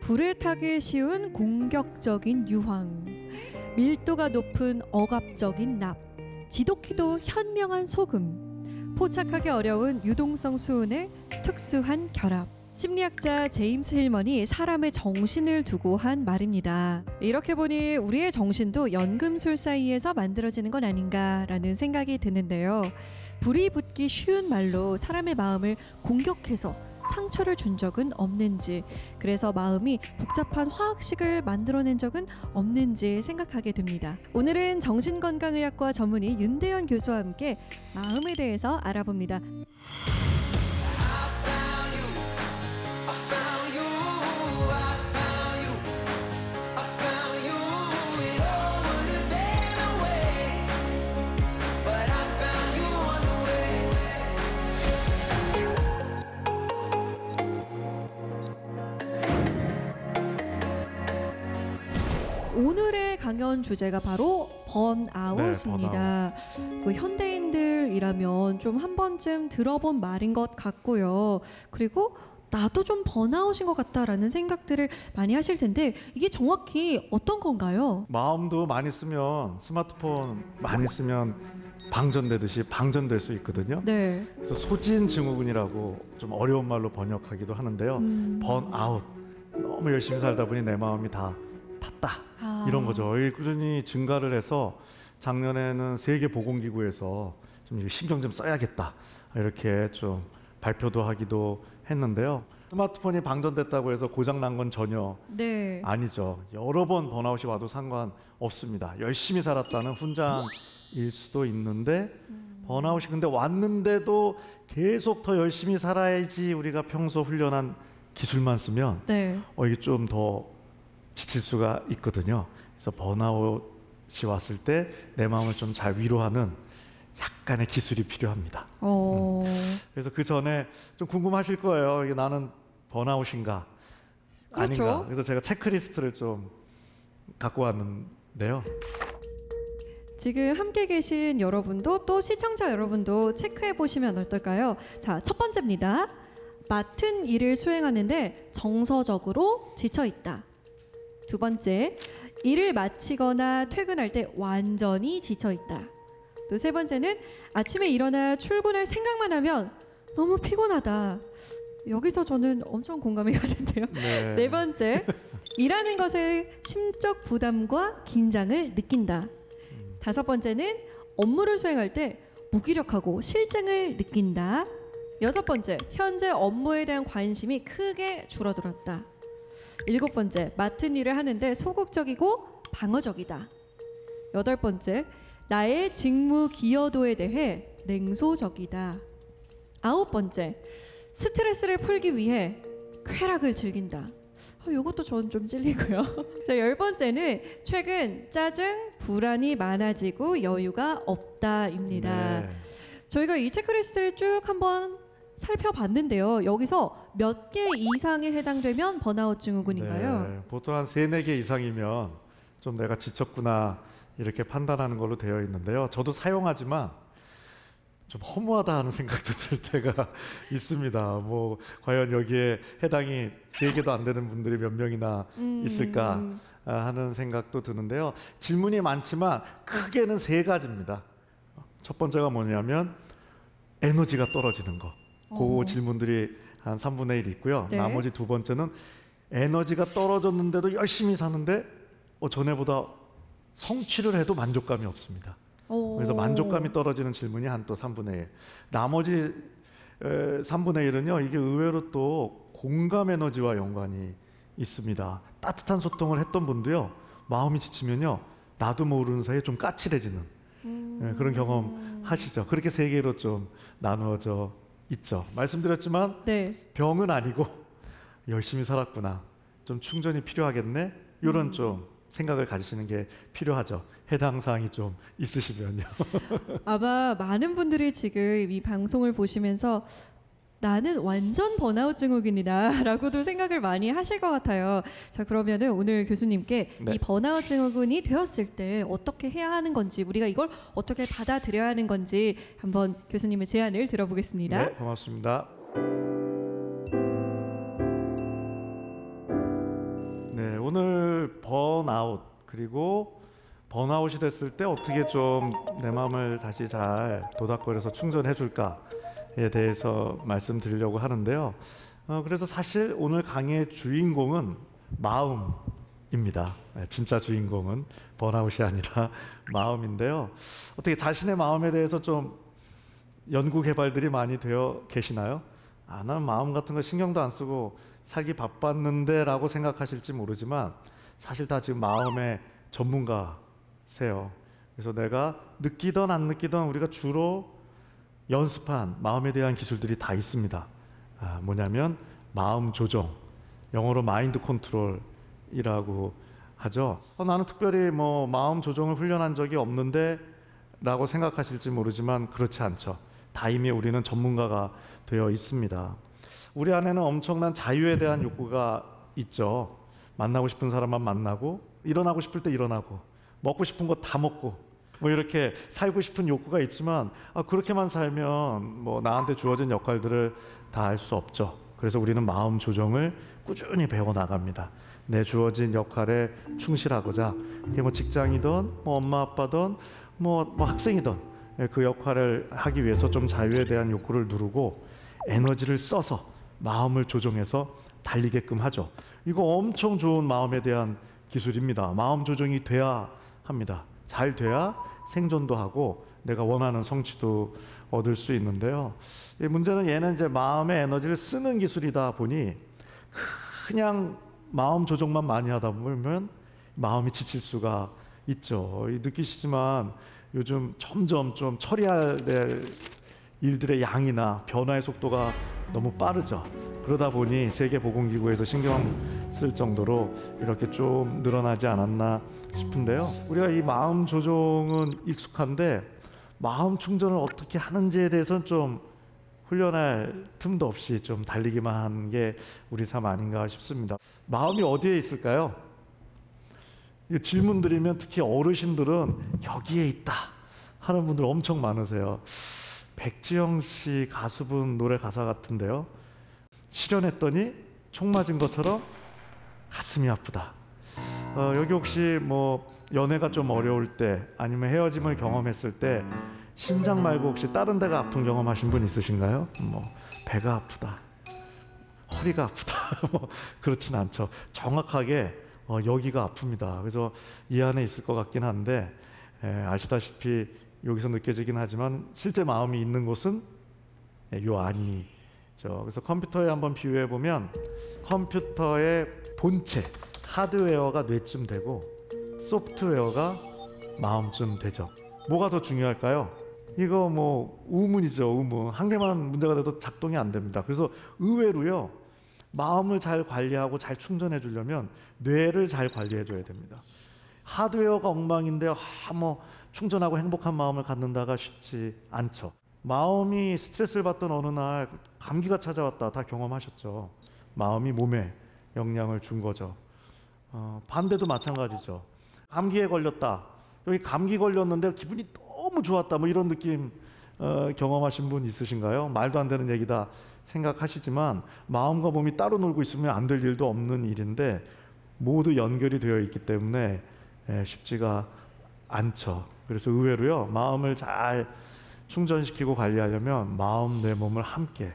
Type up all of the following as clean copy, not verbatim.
불에 타기 쉬운 공격적인 유황, 밀도가 높은 억압적인 납, 지독히도 현명한 소금, 포착하기 어려운 유동성 수은의 특수한 결합. 심리학자 제임스 힐먼이 사람의 정신을 두고 한 말입니다. 이렇게 보니 우리의 정신도 연금술사이에서 만들어지는 건 아닌가라는 생각이 드는데요. 불이 붙기 쉬운 말로 사람의 마음을 공격해서 상처를 준 적은 없는지, 그래서 마음이 복잡한 화학식을 만들어낸 적은 없는지 생각하게 됩니다. 오늘은 정신건강의학과 전문의 윤대현 교수와 함께 마음에 대해서 알아봅니다. 오늘의 강연 주제가 바로 번아웃입니다. 그 현대인들이라면 좀 한 번쯤 들어본 말인 것 같고요. 그리고 나도 좀 번아웃인 것 같다라는 생각들을 많이 하실 텐데, 이게 정확히 어떤 건가요? 마음도 많이 쓰면, 스마트폰 많이 쓰면 방전되듯이 방전될 수 있거든요. 네. 그래서 소진 증후군이라고 좀 어려운 말로 번역하기도 하는데요. 번아웃, 너무 열심히 살다 보니 내 마음이 다 탔다, 이런 거죠. 꾸준히 증가를 해서 작년에는 세계보건기구에서 좀 신경 좀 써야겠다, 이렇게 좀 발표도 하기도 했는데요. 스마트폰이 방전됐다고 해서 고장난 건 전혀 아니죠. 여러 번 번아웃이 와도 상관없습니다. 열심히 살았다는 훈장일 수도 있는데, 번아웃이 근데 왔는데도 계속 더 열심히 살아야지 우리가 평소 훈련한 기술만 쓰면 이게 좀 더 지칠 수가 있거든요. 그래서 번아웃이 왔을 때 내 마음을 좀 잘 위로하는 약간의 기술이 필요합니다. 그래서 그 전에 좀 궁금하실 거예요. 이게 나는 번아웃인가 아닌가. 그래서 제가 체크리스트를 좀 갖고 왔는데요. 지금 함께 계신 여러분도 또 시청자 여러분도 체크해 보시면 어떨까요? 자, 첫 번째입니다. 맡은 일을 수행하는데 정서적으로 지쳐 있다. 두 번째, 일을 마치거나 퇴근할 때 완전히 지쳐 있다. 또 세 번째는 아침에 일어나 출근할 생각만 하면 너무 피곤하다. 여기서 저는 엄청 공감이 가는데요. 네 번째, 일하는 것에 심적 부담과 긴장을 느낀다. 다섯 번째는 업무를 수행할 때 무기력하고 실증을 느낀다. 여섯 번째, 현재 업무에 대한 관심이 크게 줄어들었다. 일곱 번째, 맡은 일을 하는데 소극적이고 방어적이다. 여덟 번째, 나의 직무 기여도에 대해 냉소적이다. 아홉 번째, 스트레스를 풀기 위해 쾌락을 즐긴다. 이것도 저는 좀 찔리고요. 자, 열 번째는 최근 짜증, 불안이 많아지고 여유가 없다입니다. 저희가 이 체크리스트를 쭉 한번 살펴봤는데요. 여기서 몇 개 이상에 해당되면 번아웃 증후군인가요? 보통 한 3-4개 이상이면 좀 내가 지쳤구나, 이렇게 판단하는 걸로 되어 있는데요. 저도 사용하지만 좀 허무하다 하는 생각도 들 때가 있습니다. 뭐 과연 여기에 해당이 3개도 안 되는 분들이 몇 명이나 있을까 하는 생각도 드는데요. 질문이 많지만 크게는 3가지입니다. 첫 번째가 뭐냐면 에너지가 떨어지는 거. 그 질문들이 한 3분의 1 있고요. 나머지 두 번째는 에너지가 떨어졌는데도 열심히 사는데 전에보다 성취를 해도 만족감이 없습니다. 그래서 만족감이 떨어지는 질문이 한 또 3분의 1. 나머지 3분의 1은요, 이게 의외로 또 공감 에너지와 연관이 있습니다. 따뜻한 소통을 했던 분도요, 마음이 지치면요, 나도 모르는 사이에 좀 까칠해지는 그런 경험 하시죠. 그렇게 3개로 좀 나누어져 있죠. 말씀드렸지만 병은 아니고 열심히 살았구나, 좀 충전이 필요하겠네, 이런 좀 생각을 가지시는 게 필요하죠. 해당 사항이 좀 있으시면요. 아마 많은 분들이 지금 이 방송을 보시면서 나는 완전 번아웃 증후군이다 라고도 생각을 많이 하실 것 같아요. 자, 그러면은 오늘 교수님께 이 번아웃 증후군이 되었을 때 어떻게 해야 하는 건지, 우리가 이걸 어떻게 받아들여야 하는 건지 한번 교수님의 제안을 들어보겠습니다. 네, 고맙습니다. 늘 번아웃, 그리고 번아웃이 됐을 때 어떻게 좀 내 마음을 다시 잘 도닥거려서 충전해 줄까에 대해서 말씀드리려고 하는데요. 그래서 사실 오늘 강의의 주인공은 마음입니다. 진짜 주인공은 번아웃이 아니라 마음인데요. 어떻게 자신의 마음에 대해서 좀 연구 개발들이 많이 되어 계시나요? 난 마음 같은 거 신경도 안 쓰고 살기 바빴는데 라고 생각하실지 모르지만 사실 다 지금 마음의 전문가세요. 그래서 내가 느끼던 안 느끼던 우리가 주로 연습한 마음에 대한 기술들이 다 있습니다. 뭐냐면 마음 조정, 영어로 마인드 컨트롤이라고 하죠. 나는 특별히 뭐 마음 조정을 훈련한 적이 없는데 라고 생각하실지 모르지만 그렇지 않죠. 다 이미 우리는 전문가가 되어 있습니다. 우리 안에는 엄청난 자유에 대한 욕구가 있죠. 만나고 싶은 사람만 만나고, 일어나고 싶을 때 일어나고, 먹고 싶은 거 다 먹고, 뭐 이렇게 살고 싶은 욕구가 있지만 그렇게만 살면 뭐 나한테 주어진 역할들을 다 할 수 없죠. 그래서 우리는 마음 조정을 꾸준히 배워 나갑니다. 내 주어진 역할에 충실하고자, 이게 뭐 직장이든 뭐 엄마 아빠든 뭐 학생이든 그 역할을 하기 위해서 좀 자유에 대한 욕구를 누르고 에너지를 써서 마음을 조정해서 달리게끔 하죠. 이거 엄청 좋은 마음에 대한 기술입니다. 마음 조정이 돼야 합니다. 잘 돼야 생존도 하고 내가 원하는 성취도 얻을 수 있는데요. 문제는 얘는 이제 마음의 에너지를 쓰는 기술이다 보니 그냥 마음 조정만 많이 하다 보면 마음이 지칠 수가 있죠. 느끼시지만 요즘 점점 좀 처리해야 될 일들의 양이나 변화의 속도가 너무 빠르죠. 그러다 보니 세계보건기구에서 신경 쓸 정도로 이렇게 좀 늘어나지 않았나 싶은데요. 우리가 이 마음 조정은 익숙한데 마음 충전을 어떻게 하는지에 대해서는 좀 훈련할 tum도 없이 좀 달리기만 하는 게 우리 삶 아닌가 싶습니다. 마음이 어디에 있을까요? 이 질문 드리면 특히 어르신들은 여기에 있다 하는 분들 엄청 많으세요. 백지영 씨 가수분 노래 가사 같은데요. 실현했더니 총 맞은 것처럼 가슴이 아프다. 여기 혹시 뭐 연애가 좀 어려울 때 아니면 헤어짐을 경험했을 때 심장 말고 혹시 다른 데가 아픈 경험하신 분 있으신가요? 뭐 배가 아프다, 허리가 아프다 뭐 그렇진 않죠. 정확하게 여기가 아픕니다. 그래서 이 안에 있을 것 같긴 한데 아시다시피 여기서 느껴지긴 하지만 실제 마음이 있는 곳은 요 안이죠. 그래서 컴퓨터에 한번 비유해 보면 컴퓨터의 본체 하드웨어가 뇌쯤 되고 소프트웨어가 마음쯤 되죠. 뭐가 더 중요할까요? 이거 뭐 우문이죠. 우문. 한 개만 문제가 돼도 작동이 안 됩니다. 그래서 의외로요, 마음을 잘 관리하고 잘 충전해 주려면 뇌를 잘 관리해 줘야 됩니다. 하드웨어가 엉망인데 뭐 충전하고 행복한 마음을 갖는다가 쉽지 않죠. 마음이 스트레스를 받던 어느 날 감기가 찾아왔다, 다 경험하셨죠. 마음이 몸에 영향을 준 거죠. 반대도 마찬가지죠. 감기에 걸렸다, 여기 감기 걸렸는데 기분이 너무 좋았다, 뭐 이런 느낌 경험하신 분 있으신가요? 말도 안 되는 얘기다 생각하시지만 마음과 몸이 따로 놀고 있으면 안 될 일도 없는 일인데 모두 연결이 되어 있기 때문에 쉽지가 않죠. 그래서 의외로요, 마음을 잘 충전시키고 관리하려면 마음, 내 몸을 함께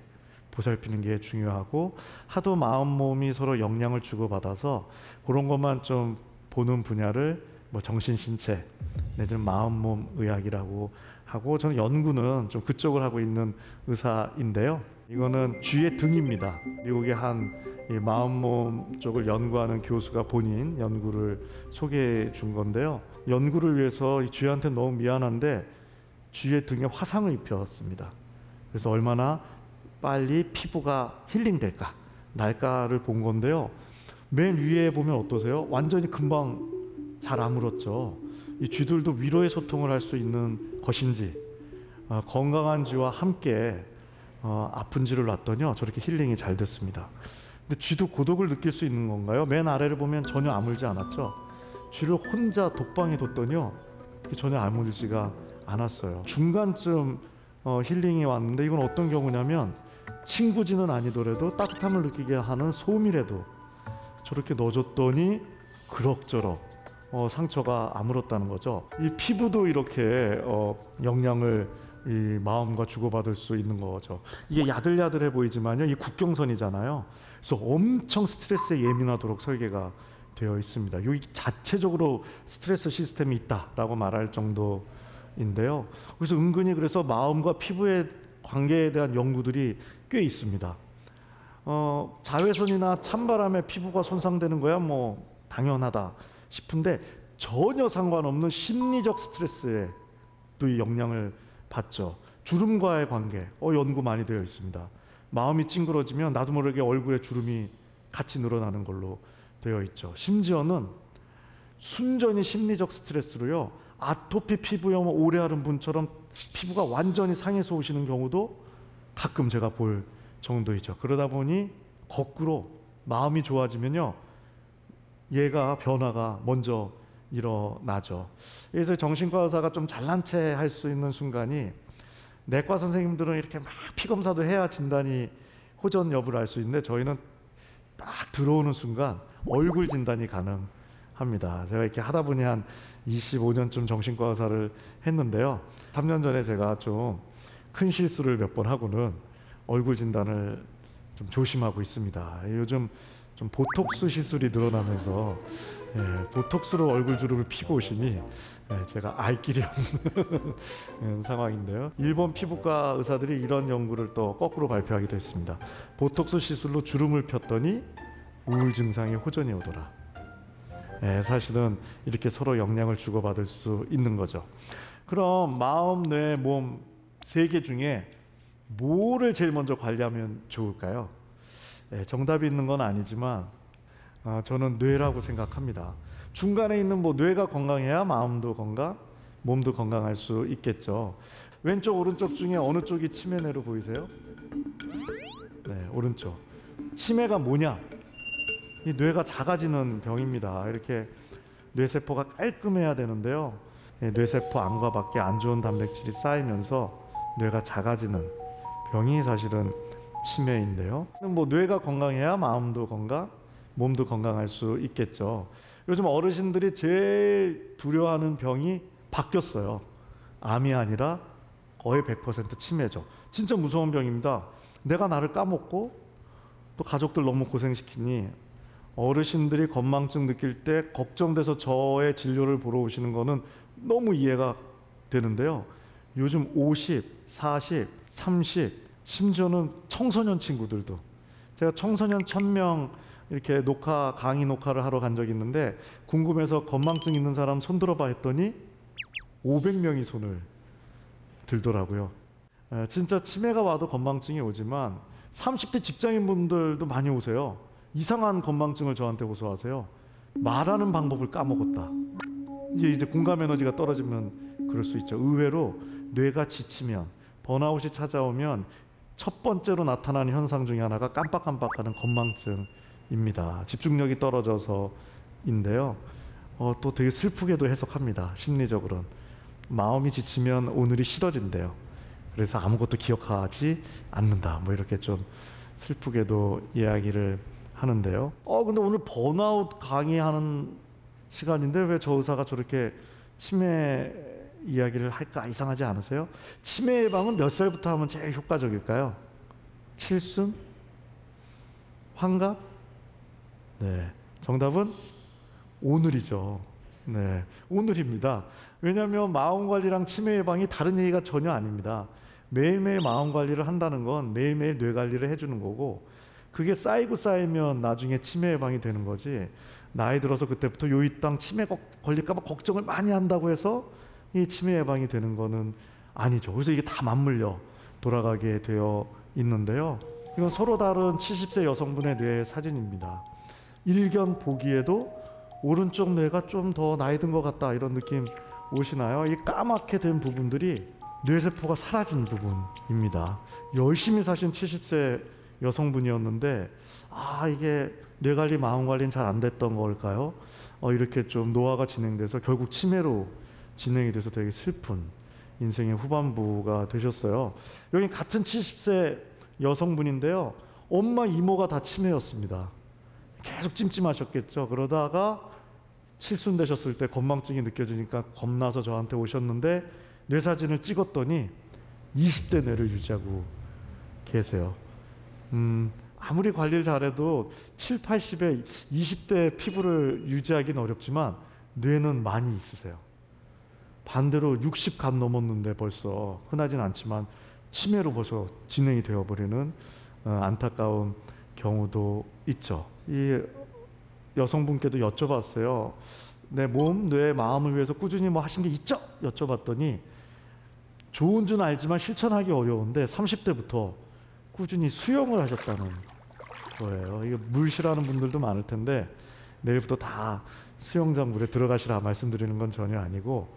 보살피는 게 중요하고, 하도 마음, 몸이 서로 영향을 주고받아서 그런 것만 좀 보는 분야를 뭐 정신신체 내지는 마음, 몸 의학이라고 하고, 저는 연구는 좀 그쪽을 하고 있는 의사인데요. 이거는 쥐의 등입니다. 미국의 한 마음, 몸 쪽을 연구하는 교수가 본인 연구를 소개해 준 건데요. 연구를 위해서 이 쥐한테 너무 미안한데 쥐의 등에 화상을 입혔습니다. 그래서 얼마나 빨리 피부가 힐링될까, 날까를 본 건데요. 맨 위에 보면 어떠세요? 완전히 금방 잘 아물었죠. 이 쥐들도 위로의 소통을 할 수 있는 것인지 건강한 쥐와 함께 아픈 쥐를 놨더니요, 저렇게 힐링이 잘 됐습니다. 근데 쥐도 고독을 느낄 수 있는 건가요? 맨 아래를 보면 전혀 아물지 않았죠. 쥐를 혼자 독방에 뒀더니요, 전혀 아물지가 않았어요. 중간쯤 힐링이 왔는데, 이건 어떤 경우냐면 친구지는 아니더라도 따뜻함을 느끼게 하는 솜이라도 저렇게 넣어줬더니 그럭저럭 상처가 아물었다는 거죠. 이 피부도 이렇게 영향을 이 마음과 주고받을 수 있는 거죠. 이게 야들야들해 보이지만요, 이 국경선이잖아요. 그래서 엄청 스트레스에 예민하도록 설계가 되어 있습니다. 여기 자체적으로 스트레스 시스템이 있다라고 말할 정도인데요. 그래서 은근히 그래서 마음과 피부의 관계에 대한 연구들이 꽤 있습니다. 자외선이나 찬바람에 피부가 손상되는 거야 뭐 당연하다 싶은데 전혀 상관없는 심리적 스트레스에 또 이 영향을 받죠. 주름과의 관계 연구 많이 되어 있습니다. 마음이 찡그러지면 나도 모르게 얼굴에 주름이 같이 늘어나는 걸로 되어 있죠. 심지어는 순전히 심리적 스트레스로요, 아토피 피부염 오래 앓은 분처럼 피부가 완전히 상해서 오시는 경우도 가끔 제가 볼 정도이죠. 그러다 보니 거꾸로 마음이 좋아지면요, 얘가 변화가 먼저 일어나죠. 그래서 정신과 의사가 좀 잘난 체 할 수 있는 순간이, 내과 선생님들은 이렇게 막 피검사도 해야 진단이 호전 여부를 알 수 있는데 저희는 딱 들어오는 순간 얼굴 진단이 가능합니다. 제가 이렇게 하다 보니 한 25년쯤 정신과 의사를 했는데요. 3년 전에 제가 좀 큰 실수를 몇 번 하고는 얼굴 진단을 좀 조심하고 있습니다. 요즘 좀 보톡스 시술이 늘어나면서 보톡스로 얼굴 주름을 피고 오시니 제가 알 길이 없는 상황인데요. 일본 피부과 의사들이 이런 연구를 또 거꾸로 발표하기도 했습니다. 보톡스 시술로 주름을 폈더니 우울 증상이 호전이 오더라. 사실은 이렇게 서로 영향을 주고받을 수 있는 거죠. 그럼 마음, 뇌, 몸 세 개 중에 뭐를 제일 먼저 관리하면 좋을까요? 정답이 있는 건 아니지만 저는 뇌라고 생각합니다. 중간에 있는 뭐 뇌가 건강해야 마음도 건강, 몸도 건강할 수 있겠죠. 왼쪽 오른쪽 중에 어느 쪽이 치매뇌로 보이세요? 네, 오른쪽. 치매가 뭐냐? 이 뇌가 작아지는 병입니다. 이렇게 뇌세포가 깔끔해야 되는데요, 뇌세포 안과 밖에 안 좋은 단백질이 쌓이면서 뇌가 작아지는 병이 사실은 치매인데요. 뭐 뇌가 건강해야 마음도 건강, 몸도 건강할 수 있겠죠. 요즘 어르신들이 제일 두려워하는 병이 바뀌었어요. 암이 아니라 거의 100% 치매죠. 진짜 무서운 병입니다. 내가 나를 까먹고 또 가족들 너무 고생시키니 어르신들이 건망증 느낄 때 걱정돼서 저의 진료를 보러 오시는 거는 너무 이해가 되는데요. 요즘 50, 40, 30, 심지어는 청소년 친구들도, 제가 청소년 1000명 이렇게 강의 녹화를 하러 간 적이 있는데 궁금해서 건망증 있는 사람 손 들어봐 했더니 500명이 손을 들더라고요. 진짜 치매가 와도 건망증이 오지만 30대 직장인분들도 많이 오세요. 이상한 건망증을 저한테 호소하세요. 말하는 방법을 까먹었다. 이제 공감 에너지가 떨어지면 그럴 수 있죠. 의외로 뇌가 지치면, 번아웃이 찾아오면 첫 번째로 나타나는 현상 중에 하나가 깜빡깜빡하는 건망증입니다. 집중력이 떨어져서인데요. 또 되게 슬프게도 해석합니다. 심리적으로는 마음이 지치면 오늘이 싫어진대요. 그래서 아무것도 기억하지 않는다. 뭐 이렇게 좀 슬프게도 이야기를 하는데요. 근데 오늘 번아웃 강의하는 시간인데 왜 저 의사가 저렇게 치매 이야기를 할까 이상하지 않으세요? 치매 예방은 몇 살부터 하면 제일 효과적일까요? 칠순? 환갑? 네, 정답은 오늘이죠. 네, 오늘입니다. 왜냐하면 마음 관리랑 치매 예방이 다른 얘기가 전혀 아닙니다. 매일매일 마음 관리를 한다는 건 매일매일 뇌 관리를 해주는 거고, 그게 쌓이고 쌓이면 나중에 치매 예방이 되는 거지, 나이 들어서 그때부터 요이땅 치매 걸릴까 봐 걱정을 많이 한다고 해서 이 치매 예방이 되는 거는 아니죠. 그래서 이게 다 맞물려 돌아가게 되어 있는데요. 이건 서로 다른 70세 여성분의 뇌 사진입니다. 일견 보기에도 오른쪽 뇌가 좀 더 나이 든 것 같다, 이런 느낌 오시나요? 이 까맣게 된 부분들이 뇌세포가 사라진 부분입니다. 열심히 사신 70세 여성분이었는데 이게 뇌 관리, 마음 관리는 잘 안 됐던 걸까요? 이렇게 좀 노화가 진행돼서 결국 치매로 진행이 돼서 되게 슬픈 인생의 후반부가 되셨어요. 여기 같은 70세 여성분인데요, 엄마 이모가 다 치매였습니다. 계속 찜찜하셨겠죠. 그러다가 칠순되셨을 때 건망증이 느껴지니까 겁나서 저한테 오셨는데 뇌 사진을 찍었더니 20대 뇌를 유지하고 계세요. 아무리 관리를 잘해도 7, 80에 20대 피부를 유지하기는 어렵지만 뇌는 많이 있으세요. 반대로 60 간 넘었는데 벌써 흔하진 않지만 치매로 벌써 진행이 되어버리는 안타까운 경우도 있죠. 이 여성분께도 여쭤봤어요. 내 몸, 뇌, 마음을 위해서 꾸준히 뭐 하신 게 있죠? 여쭤봤더니 좋은 줄 알지만 실천하기 어려운데 30대부터 꾸준히 수영을 하셨다는 거예요. 이게 물 싫어하는 분들도 많을 텐데 내일부터 다 수영장 물에 들어가시라 말씀드리는 건 전혀 아니고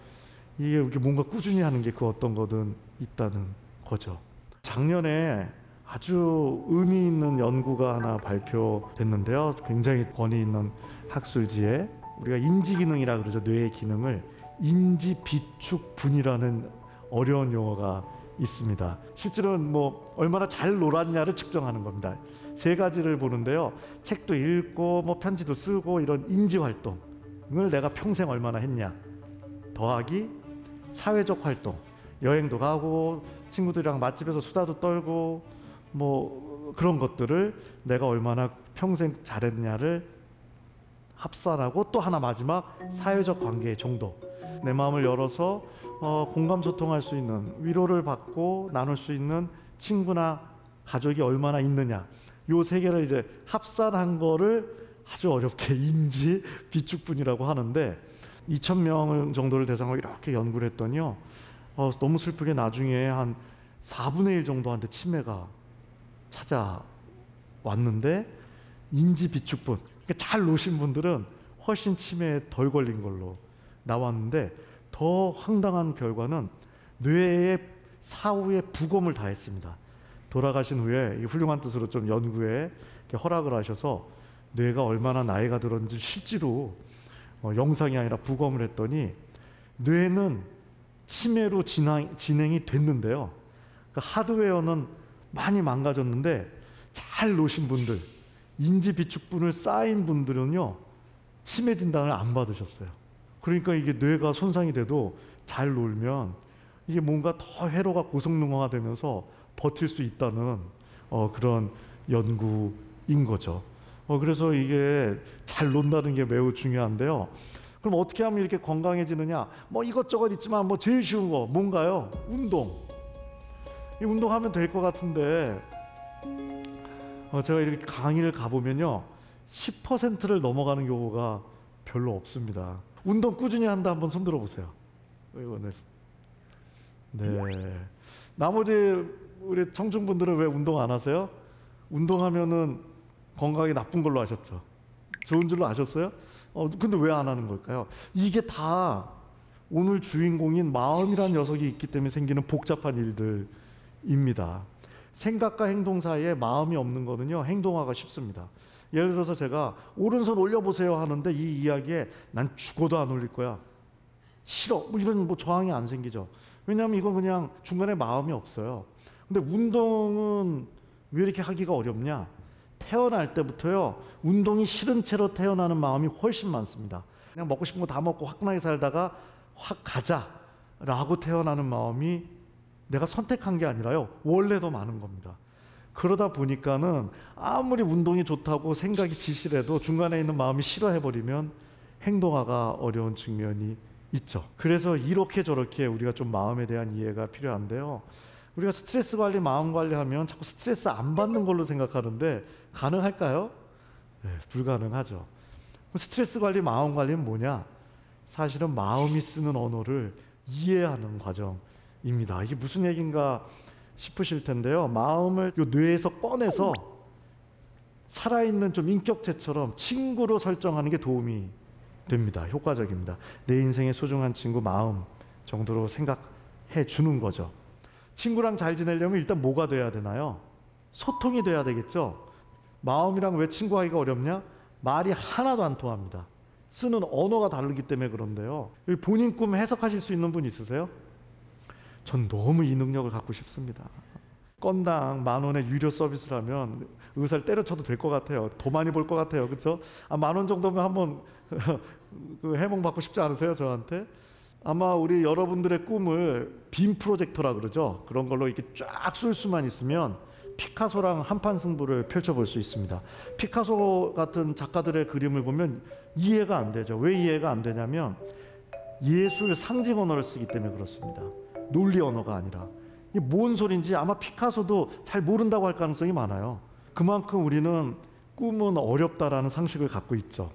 이게 뭔가 꾸준히 하는 게 그 어떤 거든 있다는 거죠. 작년에 아주 의미 있는 연구가 하나 발표됐는데요. 굉장히 권위 있는 학술지에 우리가 인지기능이라 그러죠. 뇌의 기능을 인지비축분이라는 어려운 용어가 있습니다. 실제로는 뭐 얼마나 잘 놀았냐를 측정하는 겁니다. 세 가지를 보는데요. 책도 읽고 뭐 편지도 쓰고 이런 인지활동을 내가 평생 얼마나 했냐 더하기 사회적 활동, 여행도 가고 친구들이랑 맛집에서 수다도 떨고 뭐 그런 것들을 내가 얼마나 평생 잘했냐를 합산하고 또 하나 마지막 사회적 관계의 정도, 내 마음을 열어서 공감 소통할 수 있는, 위로를 받고 나눌 수 있는 친구나 가족이 얼마나 있느냐, 요 세 개를 이제 합산한 거를 아주 어렵게 인지 비축분이라고 하는데 2,000명 정도를 대상으로 이렇게 연구를 했더니요, 너무 슬프게 나중에 한 4분의 1 정도한테 치매가 찾아왔는데 인지 비축분, 그러니까 잘 노신 분들은 훨씬 치매에 덜 걸린 걸로 나왔는데 더 황당한 결과는 뇌에 사후에 부검을 다 했습니다. 돌아가신 후에 훌륭한 뜻으로 좀 연구에 허락을 하셔서 뇌가 얼마나 나이가 들었는지 실제로 영상이 아니라 부검을 했더니 뇌는 치매로 진행이 됐는데요. 그러니까 하드웨어는 많이 망가졌는데 잘 노신 분들, 인지비축분을 쌓인 분들은요 치매 진단을 안 받으셨어요. 그러니까 이게 뇌가 손상이 돼도 잘 놀면 이게 뭔가 더 회로가 고성능화가 되면서 버틸 수 있다는 그런 연구인 거죠. 그래서 이게 잘 논다는 게 매우 중요한데요. 그럼 어떻게 하면 이렇게 건강해지느냐? 뭐 이것저것 있지만 뭐 제일 쉬운 거 뭔가요? 운동. 이 운동하면 될 것 같은데 제가 이렇게 강의를 가보면요 10%를 넘어가는 경우가 별로 없습니다. 운동 꾸준히 한다 한번 손 들어보세요. 네. 나머지 우리 청중분들은 왜 운동 안 하세요? 운동하면은 건강에 나쁜 걸로 아셨죠? 좋은 줄로 아셨어요? 근데 왜 안 하는 걸까요? 이게 다 오늘 주인공인 마음이란 녀석이 있기 때문에 생기는 복잡한 일들입니다. 생각과 행동 사이에 마음이 없는 거는요 행동하기가 쉽습니다. 예를 들어서 제가 오른손 올려보세요 하는데 이 이야기에 난 죽어도 안 올릴 거야, 싫어, 뭐 이런 저항이 안 생기죠. 왜냐하면 이건 그냥 중간에 마음이 없어요. 근데 운동은 왜 이렇게 하기가 어렵냐? 태어날 때부터요 운동이 싫은 채로 태어나는 마음이 훨씬 많습니다. 그냥 먹고 싶은 거 다 먹고 화끈하게 살다가 확 가자라고 태어나는 마음이 내가 선택한 게 아니라요 원래 더 많은 겁니다. 그러다 보니까는 아무리 운동이 좋다고 생각이 지시래도 중간에 있는 마음이 싫어해버리면 행동하기가 어려운 측면이 있죠. 그래서 이렇게 저렇게 우리가 좀 마음에 대한 이해가 필요한데요. 우리가 스트레스 관리, 마음 관리하면 자꾸 스트레스 안 받는 걸로 생각하는데 가능할까요? 네, 불가능하죠. 스트레스 관리, 마음 관리는 뭐냐? 사실은 마음이 쓰는 언어를 이해하는 과정입니다. 이게 무슨 얘기인가 싶으실 텐데요. 마음을 요 뇌에서 꺼내서 살아있는 좀 인격체처럼 친구로 설정하는 게 도움이 됩니다. 효과적입니다. 내 인생의 소중한 친구 마음 정도로 생각해 주는 거죠. 친구랑 잘 지내려면 일단 뭐가 돼야 되나요? 소통이 돼야 되겠죠. 마음이랑 왜 친구하기가 어렵냐? 말이 하나도 안 통합니다. 쓰는 언어가 다르기 때문에 그런데요. 본인 꿈 해석하실 수 있는 분 있으세요? 전 너무 이 능력을 갖고 싶습니다. 건당 10,000원의 유료 서비스라면 의사를 때려쳐도 될 것 같아요. 더 많이 벌 것 같아요. 그렇죠? 10,000원 정도면 한번 그 해몽받고 싶지 않으세요, 저한테? 아마 우리 여러분들의 꿈을 빔 프로젝터라 그러죠. 그런 걸로 이렇게 쫙 쏠 수만 있으면 피카소랑 한판 승부를 펼쳐볼 수 있습니다. 피카소 같은 작가들의 그림을 보면 이해가 안 되죠. 왜 이해가 안 되냐면 예술 상징 언어를 쓰기 때문에 그렇습니다. 논리 언어가 아니라. 이게 뭔 소린지 아마 피카소도 잘 모른다고 할 가능성이 많아요. 그만큼 우리는 꿈은 어렵다라는 상식을 갖고 있죠.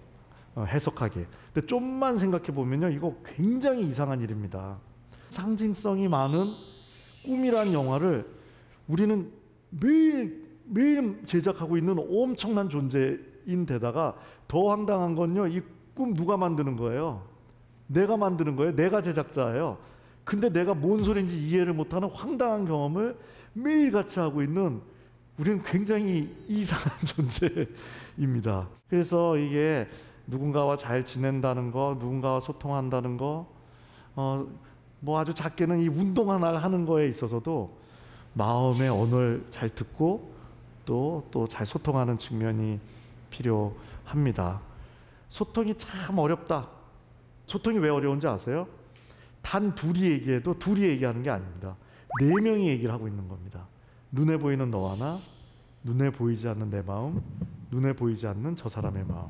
해석하기. 근데 좀만 생각해 보면요, 이거 굉장히 이상한 일입니다. 상징성이 많은 꿈이란 영화를 우리는 매일 제작하고 있는 엄청난 존재인 데다가 더 황당한 건요, 이 꿈 누가 만드는 거예요? 내가 만드는 거예요. 내가 제작자예요. 근데 내가 뭔 소린지 이해를 못하는 황당한 경험을 매일 같이 하고 있는, 우리는 굉장히 이상한 존재입니다. 그래서 이게 누군가와 잘 지낸다는 거, 누군가와 소통한다는 거, 뭐 아주 작게는 이 운동 하나를 하는 거에 있어서도 마음의 언어를 잘 듣고 또 잘 소통하는 측면이 필요합니다. 소통이 참 어렵다. 소통이 왜 어려운지 아세요? 단 둘이 얘기해도 둘이 얘기하는 게 아닙니다. 4명이 얘기를 하고 있는 겁니다. 눈에 보이는 너와 나, 눈에 보이지 않는 내 마음, 눈에 보이지 않는 저 사람의 마음.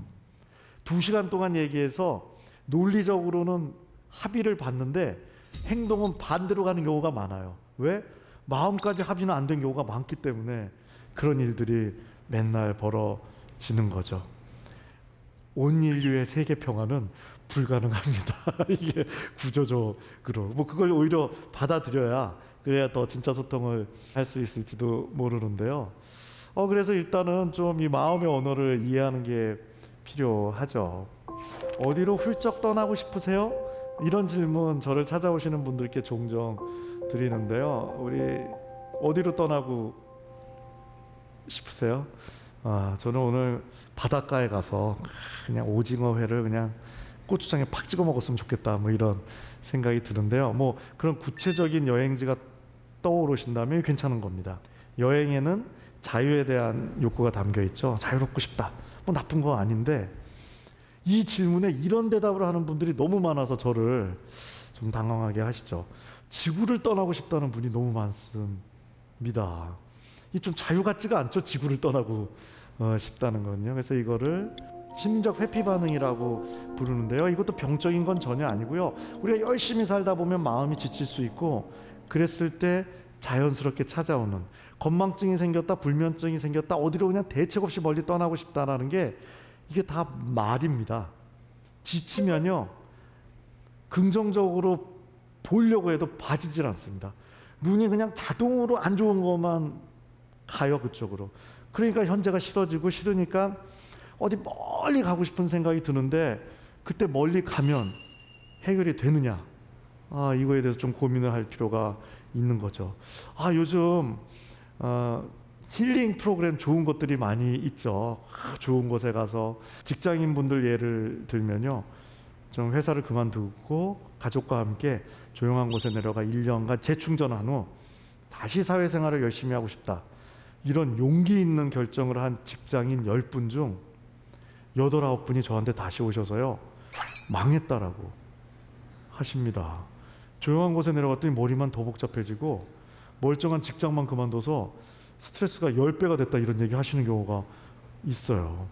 2시간 동안 얘기해서 논리적으로는 합의를 봤는데 행동은 반대로 가는 경우가 많아요. 왜? 마음까지 합의는 안 된 경우가 많기 때문에 그런 일들이 맨날 벌어지는 거죠. 온 인류의 세계 평화는 불가능합니다. 이게 구조적으로. 뭐 그걸 오히려 받아들여야, 그래야 더 진짜 소통을 할 수 있을지도 모르는데요. 그래서 일단은 좀 이 마음의 언어를 이해하는 게 필요하죠. 어디로 훌쩍 떠나고 싶으세요? 이런 질문 저를 찾아오시는 분들께 종종 드리는데요. 우리 어디로 떠나고 싶으세요? 저는 오늘 바닷가에 가서 그냥 오징어 회를 그냥 고추장에 팍 찍어 먹었으면 좋겠다, 뭐 이런 생각이 드는데요. 뭐 그런 구체적인 여행지가 떠오르신다면 괜찮은 겁니다. 여행에는 자유에 대한 욕구가 담겨 있죠. 자유롭고 싶다. 뭐 나쁜 거 아닌데 이 질문에 이런 대답을 하는 분들이 너무 많아서 저를 좀 당황하게 하시죠. 지구를 떠나고 싶다는 분이 너무 많습니다. 이 좀 자유 같지가 않죠. 지구를 떠나고 싶다는 건요. 그래서 이거를 심리적 회피 반응이라고 부르는데요. 이것도 병적인 건 전혀 아니고요. 우리가 열심히 살다 보면 마음이 지칠 수 있고, 그랬을 때 자연스럽게 찾아오는 건망증이 생겼다, 불면증이 생겼다, 어디로 그냥 대책 없이 멀리 떠나고 싶다라는 게 이게 다 말입니다. 지치면요, 긍정적으로 보려고 해도 봐지질 않습니다. 눈이 그냥 자동으로 안 좋은 것만 가요, 그쪽으로. 그러니까 현재가 싫어지고, 싫으니까 어디 멀리 가고 싶은 생각이 드는데, 그때 멀리 가면 해결이 되느냐, 이거에 대해서 좀 고민을 할 필요가 있는 거죠. 요즘 힐링 프로그램 좋은 것들이 많이 있죠. 좋은 곳에 가서 직장인분들 예를 들면요, 좀 회사를 그만두고 가족과 함께 조용한 곳에 내려가 1년간 재충전한 후 다시 사회생활을 열심히 하고 싶다, 이런 용기 있는 결정을 한 직장인 10분 중 8, 9분이 저한테 다시 오셔서요, 망했다라고 하십니다. 조용한 곳에 내려갔더니 머리만 더 복잡해지고 멀쩡한 직장만 그만둬서 스트레스가 10배가 됐다, 이런 얘기 하시는 경우가 있어요.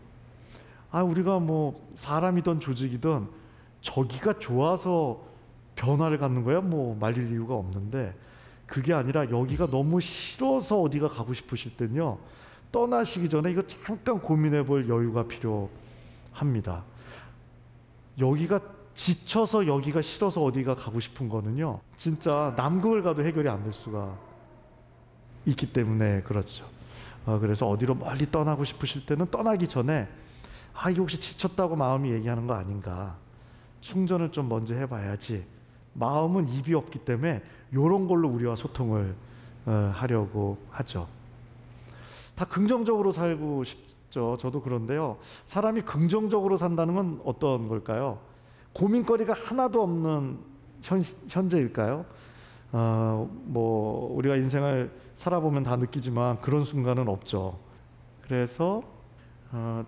우리가 뭐 사람이든 조직이든 저기가 좋아서 변화를 갖는 거야 뭐 말릴 이유가 없는데, 그게 아니라 여기가 너무 싫어서 어디가 가고 싶으실 때는요, 떠나시기 전에 이거 잠깐 고민해 볼 여유가 필요합니다. 여기가 지쳐서 여기가 싫어서 어디가 가고 싶은 거는요, 진짜 남극을 가도 해결이 안 될 수가 있기 때문에 그렇죠. 그래서 어디로 멀리 떠나고 싶으실 때는 떠나기 전에 이게 혹시 지쳤다고 마음이 얘기하는 거 아닌가, 충전을 좀 먼저 해봐야지. 마음은 입이 없기 때문에 이런 걸로 우리와 소통을 하려고 하죠. 다 긍정적으로 살고 싶죠. 저도 그런데요, 사람이 긍정적으로 산다는 건 어떤 걸까요? 고민거리가 하나도 없는 현재일까요? 뭐 우리가 인생을 살아보면 다 느끼지만 그런 순간은 없죠. 그래서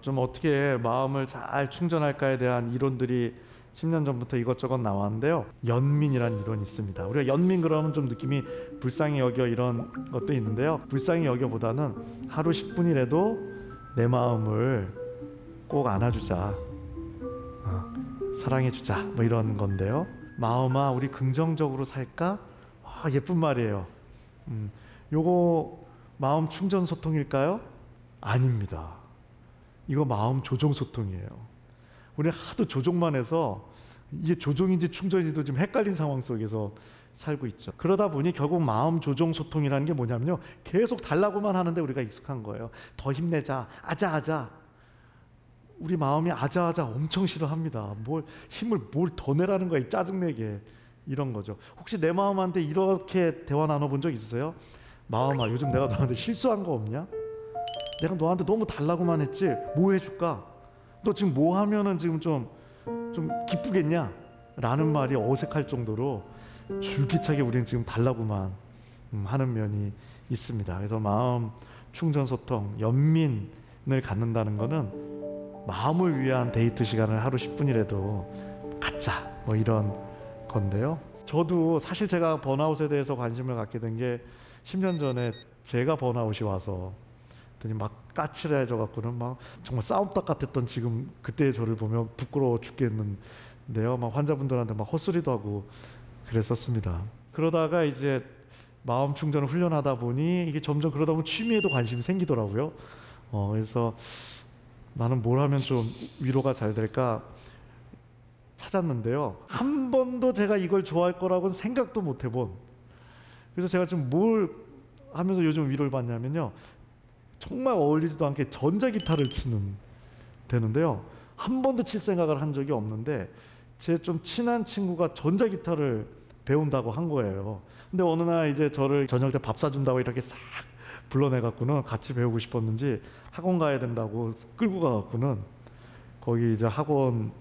좀 어떻게 마음을 잘 충전할까에 대한 이론들이 10년 전부터 이것저것 나왔는데요. 연민이라는 이론이 있습니다. 우리가 연민 그러면 좀 느낌이 불쌍히 여겨 이런 것도 있는데요. 불쌍히 여겨보다는 하루 10분이라도 내 마음을 꼭 안아주자, 사랑해주자, 뭐 이런 건데요. 마음아, 우리 긍정적으로 살까? 예쁜 말이에요. 요거 마음 충전 소통일까요? 아닙니다. 이거 마음 조종 소통이에요. 우리 하도 조종만 해서 이게 조종인지 충전인지도 지금 헷갈린 상황 속에서 살고 있죠. 그러다 보니 결국 마음 조종 소통이라는 게 뭐냐면요, 계속 달라고만 하는데 우리가 익숙한 거예요. 더 힘내자, 아자아자. 우리 마음이 아자아자 엄청 싫어합니다. 힘을 더 내라는 거야, 짜증내게. 이런 거죠. 혹시 내 마음한테 이렇게 대화 나눠본 적 있으세요? 마음아, 요즘 내가 너한테 실수한 거 없냐? 내가 너한테 너무 달라고만 했지, 뭐 해줄까? 너 지금 뭐 하면은 지금 좀 기쁘겠냐? 라는 말이 어색할 정도로 줄기차게 우리는 지금 달라고만 하는 면이 있습니다. 그래서 마음 충전 소통, 연민을 갖는다는 거는 마음을 위한 데이트 시간을 하루 10분이라도 갖자, 뭐 이런 건데요. 저도 사실 제가 번아웃에 대해서 관심을 갖게 된 게 10년 전에 제가 번아웃이 와서 막 까칠해져 갖고는 막 정말 싸움닭 같았던 지금 그때의 저를 보면 부끄러워 죽겠는데요. 막 환자분들한테 막 헛소리도 하고 그랬었습니다. 그러다가 이제 마음 충전을 훈련하다 보니 이게 점점 그러다 보면 취미에도 관심이 생기더라고요. 그래서 나는 뭘 하면 좀 위로가 잘 될까 찾았는데요. 한 번도 제가 이걸 좋아할 거라고는 생각도 못 해본. 그래서 제가 지금 뭘 하면서 요즘 위로를 받냐면요, 정말 어울리지도 않게 전자기타를 치는 되는데요. 한 번도 칠 생각을 한 적이 없는데 제 좀 친한 친구가 전자기타를 배운다고 한 거예요. 근데 어느 날 이제 저를 저녁 때 밥 사준다고 이렇게 싹 불러내 갖고는 같이 배우고 싶었는지 학원 가야 된다고 끌고 가 갖고는 거기 이제 학원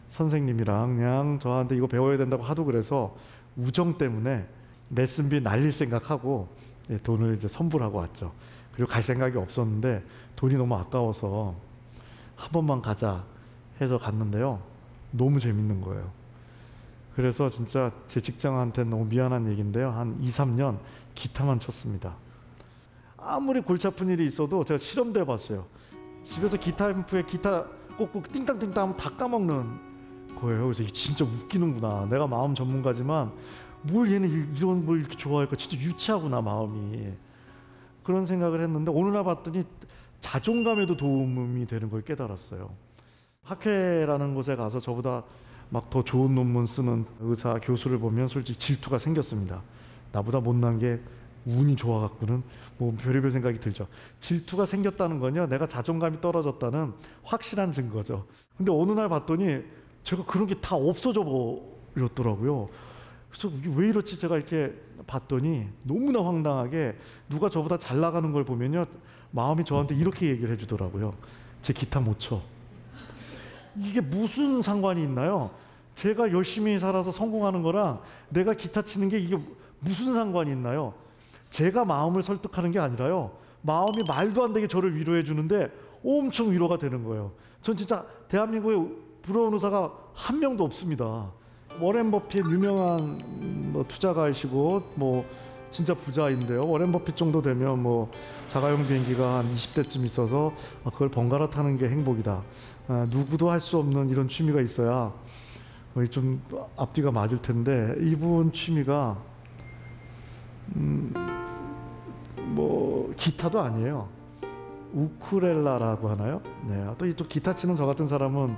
선생님이랑 그냥 저한테 이거 배워야 된다고 하도 그래서 우정 때문에 레슨비 날릴 생각하고 돈을 이제 선불하고 왔죠. 그리고 갈 생각이 없었는데 돈이 너무 아까워서 한 번만 가자 해서 갔는데요. 너무 재밌는 거예요. 그래서 진짜 제 직장한테는 너무 미안한 얘기인데요. 한 2, 3년 기타만 쳤습니다. 아무리 골치 아픈 일이 있어도 제가 실험도 해봤어요. 집에서 기타 앰프에 기타 꽂고 띵땅띵땅 하면 다 까먹는 거예요. 그래서 이게 진짜 웃기는구나. 내가 마음 전문가지만 뭘 얘는 이런 걸 이렇게 좋아할까? 진짜 유치하구나, 마음이. 그런 생각을 했는데 어느 날 봤더니 자존감에도 도움이 되는 걸 깨달았어요. 학회라는 곳에 가서 저보다 막 더 좋은 논문 쓰는 의사, 교수를 보면 솔직히 질투가 생겼습니다. 나보다 못난 게 운이 좋아갖고는 뭐 별의별 생각이 들죠. 질투가 생겼다는 건요, 내가 자존감이 떨어졌다는 확실한 증거죠. 근데 어느 날 봤더니 제가 그런 게 다 없어져 버렸더라고요. 그래서 왜 이렇지 제가 이렇게 봤더니 너무나 황당하게 누가 저보다 잘 나가는 걸 보면요, 마음이 저한테 이렇게 얘기를 해주더라고요. 제 기타 못 쳐. 이게 무슨 상관이 있나요? 제가 열심히 살아서 성공하는 거랑 내가 기타 치는 게 이게 무슨 상관이 있나요? 제가 마음을 설득하는 게 아니라요, 마음이 말도 안 되게 저를 위로해 주는데 엄청 위로가 되는 거예요. 전 진짜 대한민국에 부러운 의사가 한 명도 없습니다. 워렌 버핏 유명한 투자가이시고 뭐 진짜 부자인데요. 워렌 버핏 정도 되면 뭐 자가용 비행기가 한 20대쯤 있어서 그걸 번갈아 타는 게 행복이다. 누구도 할 수 없는 이런 취미가 있어야 좀 앞뒤가 맞을 텐데, 이분 취미가 뭐 기타도 아니에요. 우쿨렐라라고 하나요? 네. 또 기타 치는 저 같은 사람은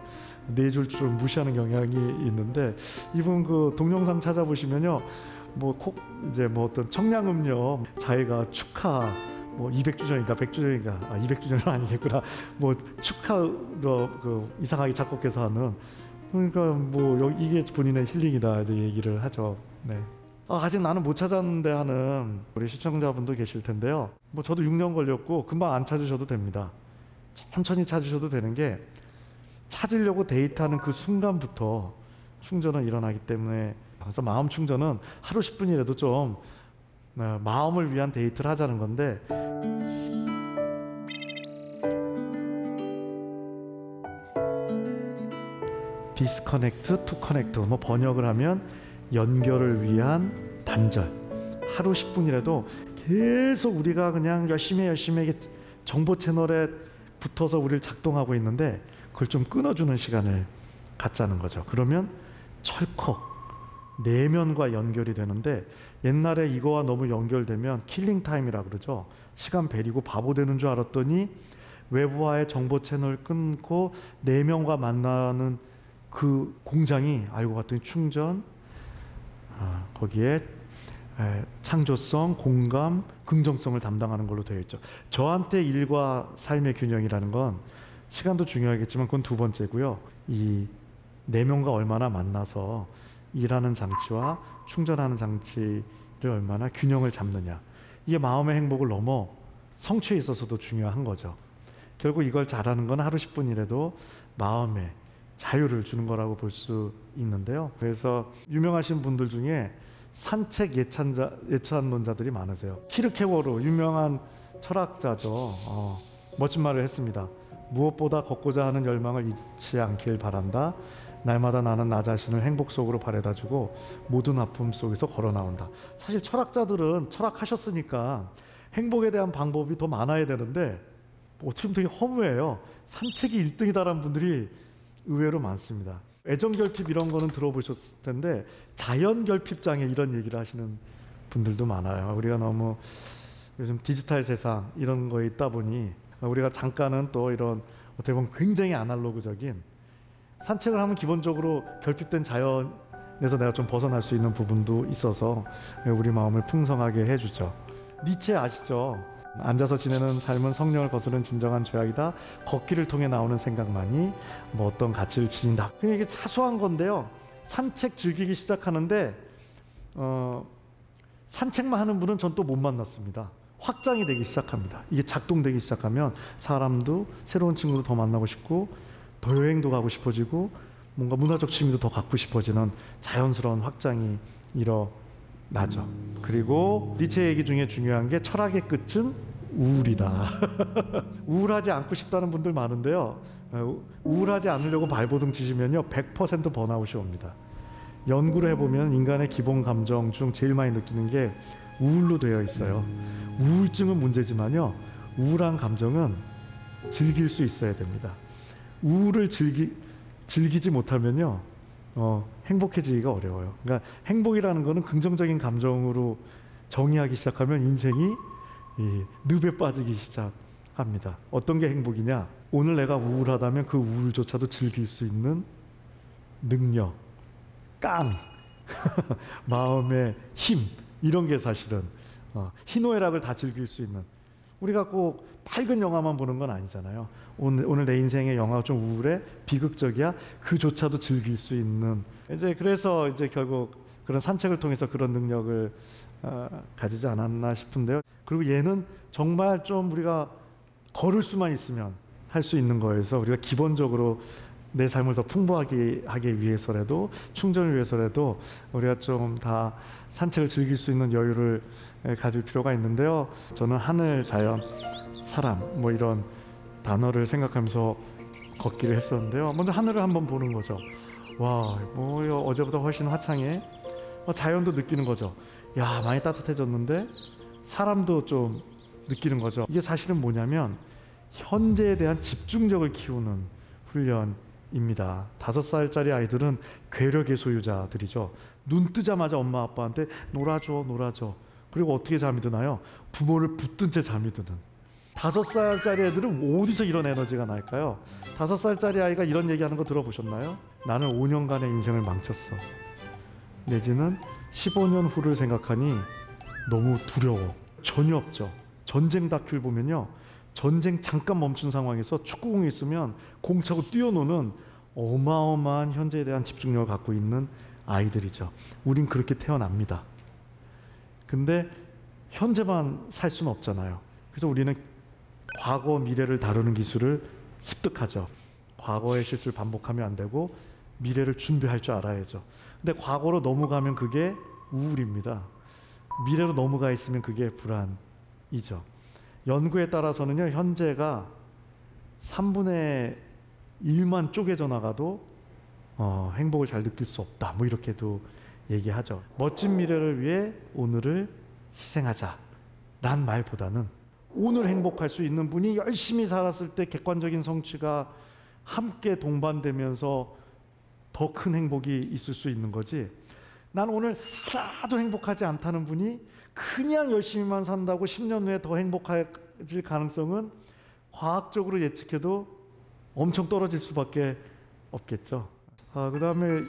네 줄 줄 무시하는 경향이 있는데, 이분 그 동영상 찾아보시면요, 이제 어떤 청량음료 자기가 축하 200주년인가 100주년인가 200주년은 아니겠구나, 축하도 그 이상하게 작곡해서 하는, 그러니까 이게 본인의 힐링이다 이제 얘기를 하죠. 네. 아직 나는 못 찾았는데 하는 우리 시청자분도 계실 텐데요. 저도 6년 걸렸고 금방 안 찾으셔도 됩니다. 천천히 찾으셔도 되는 게, 찾으려고 데이트하는 그 순간부터 충전은 일어나기 때문에, 그래서 마음 충전은 하루 10분이라도 좀 마음을 위한 데이트를 하자는 건데, 디스커넥트 투 커넥트, 뭐 번역을 하면 연결을 위한 단절. 하루 10분이라도 계속 우리가 그냥 열심히 이게 정보 채널에 붙어서 우리를 작동하고 있는데 그걸 좀 끊어주는 시간을 갖자는 거죠. 그러면 철컥 내면과 연결이 되는데, 옛날에 이거와 너무 연결되면 킬링 타임이라 그러죠. 시간 베리고 바보 되는 줄 알았더니 외부와의 정보 채널을 끊고 내면과 만나는 그 공장이 알고 봤더니 충전, 거기에 창조성, 공감, 긍정성을 담당하는 걸로 되어 있죠. 저한테 일과 삶의 균형이라는 건 시간도 중요하겠지만 그건 두 번째고요. 이 내면과 얼마나 만나서 일하는 장치와 충전하는 장치를 얼마나 균형을 잡느냐, 이게 마음의 행복을 넘어 성취에 있어서도 중요한 거죠. 결국 이걸 잘하는 건 하루 10분이라도 마음에 자유를 주는 거라고 볼 수 있는데요. 그래서 유명하신 분들 중에 산책 예찬론자들이 많으세요. 키르케고르 유명한 철학자죠. 멋진 말을 했습니다. 무엇보다 걷고자 하는 열망을 잊지 않길 바란다. 날마다 나는 나 자신을 행복 속으로 바래다주고 모든 아픔 속에서 걸어 나온다. 사실 철학자들은 철학하셨으니까 행복에 대한 방법이 더 많아야 되는데 어떻게 보면 되게 허무해요. 산책이 1등이다라는 분들이 의외로 많습니다. 애정결핍 이런 거는 들어보셨을 텐데 자연결핍장애 이런 얘기를 하시는 분들도 많아요. 우리가 너무 요즘 디지털 세상 이런 거에 있다 보니 우리가 잠깐은 또 이런 어떻게 보면 굉장히 아날로그적인 산책을 하면 기본적으로 결핍된 자연에서 내가 좀 벗어날 수 있는 부분도 있어서 우리 마음을 풍성하게 해주죠. 니체 아시죠? 앉아서 지내는 삶은 성령을 거스른 진정한 죄악이다. 걷기를 통해 나오는 생각만이 뭐 어떤 가치를 지닌다. 그냥 이게 사소한 건데요. 산책 즐기기 시작하는데 산책만 하는 분은 전 또 못 만났습니다. 확장이 되기 시작합니다. 이게 작동되기 시작하면 사람도 새로운 친구도 더 만나고 싶고 더 여행도 가고 싶어지고 뭔가 문화적 취미도 더 갖고 싶어지는 자연스러운 확장이 일어나죠. 그리고 니체 얘기 중에 중요한 게 철학의 끝은 우울이다. 우울하지 않고 싶다는 분들 많은데요. 우울하지 않으려고 발버둥 치시면요 100% 번아웃이 옵니다. 연구를 해보면 인간의 기본 감정 중 제일 많이 느끼는 게 우울로 되어 있어요. 우울증은 문제지만요 우울한 감정은 즐길 수 있어야 됩니다. 우울을 즐기지 못하면요 행복해지기가 어려워요. 그러니까 행복이라는 거는 긍정적인 감정으로 정의하기 시작하면 인생이 늪에 빠지기 시작합니다. 어떤 게 행복이냐? 오늘 내가 우울하다면 그 우울조차도 즐길 수 있는 능력, 마음의 힘, 이런 게 사실은 희노애락을 다 즐길 수 있는, 우리가 꼭 밝은 영화만 보는 건 아니잖아요. 오늘 내 인생의 영화가 좀 우울해, 비극적이야, 그조차도 즐길 수 있는, 그래서 결국 그런 산책을 통해서 그런 능력을 가지지 않았나 싶은데요. 그리고 얘는 정말 좀 우리가 걸을 수만 있으면 할 수 있는 거여서 우리가 기본적으로 내 삶을 더 풍부하게 하기 위해서라도, 충전을 위해서라도 우리가 좀 다 산책을 즐길 수 있는 여유를 가질 필요가 있는데요. 저는 하늘, 자연, 사람 뭐 이런 단어를 생각하면서 걷기를 했었는데요. 먼저 하늘을 한번 보는 거죠. 와, 뭐 어제보다 훨씬 화창해. 자연도 느끼는 거죠. 야, 많이 따뜻해졌는데. 사람도 좀 느끼는 거죠. 이게 사실은 뭐냐면 현재에 대한 집중력을 키우는 훈련입니다. 5살짜리 아이들은 괴력의 소유자들이죠. 눈 뜨자마자 엄마 아빠한테 놀아줘. 그리고 어떻게 잠이 드나요? 부모를 붙든 채 잠이 드는. 5살짜리 애들은 어디서 이런 에너지가 날까요? 5살짜리 아이가 이런 얘기하는 거 들어보셨나요? 나는 5년간의 인생을 망쳤어. 내지는 15년 후를 생각하니 너무 두려워. 전혀 없죠. 전쟁 다큐를 보면요, 전쟁 잠깐 멈춘 상황에서 축구공이 있으면 공 차고 뛰어노는 어마어마한 현재에 대한 집중력을 갖고 있는 아이들이죠. 우린 그렇게 태어납니다. 근데 현재만 살 수는 없잖아요. 그래서 우리는 과거, 미래를 다루는 기술을 습득하죠. 과거의 실수를 반복하면 안 되고 미래를 준비할 줄 알아야죠. 근데 과거로 넘어가면 그게 우울입니다. 미래로 넘어가 있으면 그게 불안이죠. 연구에 따라서는요, 현재가 3분의 1만 쪼개져 나가도 행복을 잘 느낄 수 없다. 뭐 이렇게도 얘기하죠. 멋진 미래를 위해 오늘을 희생하자 란 말보다는 오늘 행복할 수 있는 분이 열심히 살았을 때 객관적인 성취가 함께 동반되면서 더 큰 행복이 있을 수 있는 거지. 난 오늘 하나도 행복하지 않다는 분이 그냥 열심히만 산다고 10년 후에 더 행복해질 가능성은 과학적으로 예측해도 엄청 떨어질 수밖에 없겠죠. 그 다음에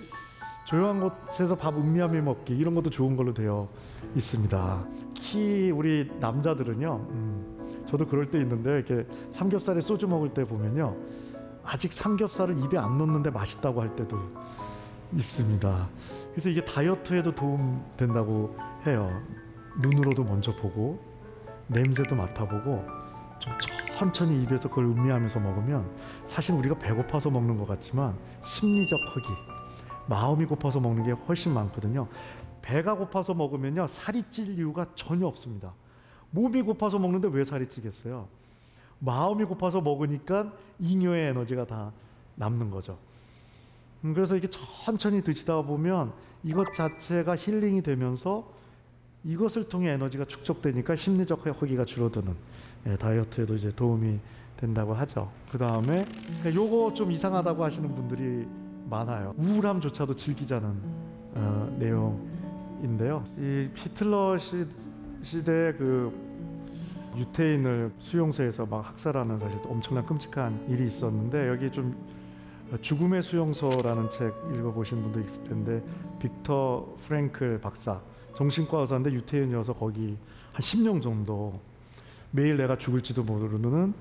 조용한 곳에서 밥 음미하며 먹기, 이런 것도 좋은 걸로 되어 있습니다. 특히 우리 남자들은요, 저도 그럴 때 있는데, 이렇게 삼겹살에 소주 먹을 때 보면요, 아직 삼겹살을 입에 안 넣는데 맛있다고 할 때도 있습니다. 그래서 이게 다이어트에도 도움 된다고 해요. 눈으로도 먼저 보고 냄새도 맡아보고 좀 천천히 입에서 그걸 음미하면서 먹으면, 사실 우리가 배고파서 먹는 것 같지만 심리적 허기, 마음이 고파서 먹는 게 훨씬 많거든요. 배가 고파서 먹으면요, 살이 찔 이유가 전혀 없습니다. 몸이 고파서 먹는데 왜 살이 찌겠어요? 마음이 고파서 먹으니까 잉여의 에너지가 다 남는 거죠. 그래서 이게 천천히 드시다 보면 이것 자체가 힐링이 되면서 이것을 통해 에너지가 축적되니까 심리적 허기가 줄어드는, 다이어트에도 이제 도움이 된다고 하죠. 그 다음에 요거 좀 이상하다고 하시는 분들이 많아요. 우울함조차도 즐기자는 내용인데요. 이 히틀러 시대 그 유태인을 수용소에서 막 학살하는, 사실 엄청난 끔찍한 일이 있었는데, 여기 좀 죽음의 수용소라는 책 읽어보신 분도 있을 텐데, 빅터 프랭클 박사, 정신과 의사인데 유태인이어서 거기 한 10년 정도 매일 내가 죽을지도 모르는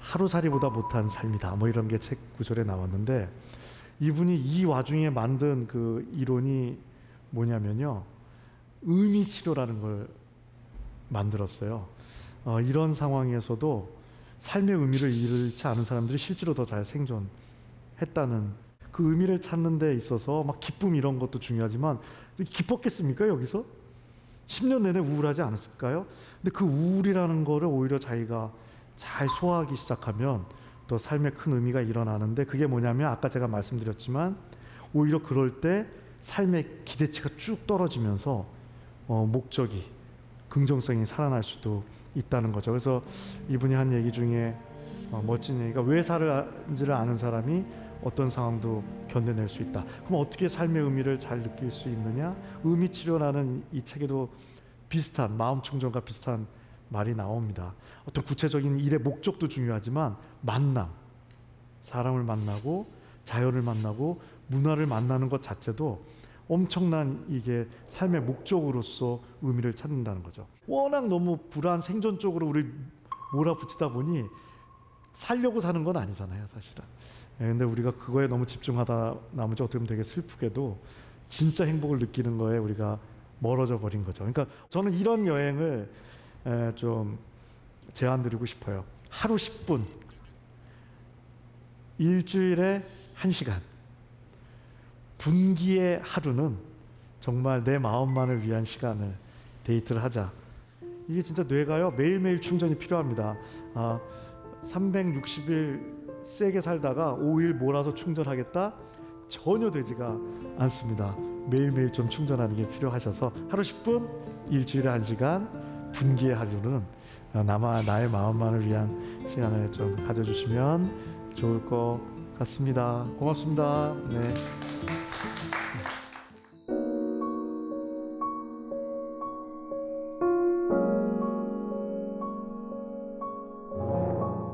하루살이보다 못한 삶이다, 뭐 이런 게 책 구절에 나왔는데, 이분이 이 와중에 만든 그 이론이 뭐냐면요, 의미치료라는 걸 만들었어요. 이런 상황에서도 삶의 의미를 잃지 않은 사람들이 실제로 더 잘 생존했다는, 그 의미를 찾는 데 있어서 막 기쁨 이런 것도 중요하지만, 기뻤겠습니까 여기서? 10년 내내 우울하지 않았을까요? 근데 그 우울이라는 거를 오히려 자기가 잘 소화하기 시작하면 더 삶에 큰 의미가 일어나는데, 그게 뭐냐면 아까 제가 말씀드렸지만 오히려 그럴 때 삶의 기대치가 쭉 떨어지면서 목적이, 긍정성이 살아날 수도 있다는 거죠. 그래서 이분이 한 얘기 중에 멋진 얘기가, 왜 살아는지를 아는 사람이 어떤 상황도 견뎌낼 수 있다. 그럼 어떻게 삶의 의미를 잘 느낄 수 있느냐? 의미치료라는 이 책에도 비슷한, 마음 충전과 비슷한 말이 나옵니다. 어떤 구체적인 일의 목적도 중요하지만 만남, 사람을 만나고 자연을 만나고 문화를 만나는 것 자체도 엄청난 이게 삶의 목적으로서 의미를 찾는다는 거죠. 워낙 너무 불안 생존 쪽으로 우리 몰아붙이다 보니 살려고 사는 건 아니잖아요, 사실은. 근데 우리가 그거에 너무 집중하다 나머지 어떻게 보면 되게 슬프게도 진짜 행복을 느끼는 거에 우리가 멀어져 버린 거죠. 그러니까 저는 이런 여행을 좀 제안드리고 싶어요. 하루 10분, 일주일에 1시간, 분기의 하루는 정말 내 마음만을 위한 시간을 데이트를 하자. 이게 진짜 뇌가요, 매일매일 충전이 필요합니다. 360일 세게 살다가 5일 몰아서 충전하겠다? 전혀 되지가 않습니다. 매일매일 좀 충전하는 게 필요하셔서 하루 10분, 일주일에 1시간, 분기의 하루는 나의 마음만을 위한 시간을 좀 가져주시면 좋을 것 같습니다. 고맙습니다. 네.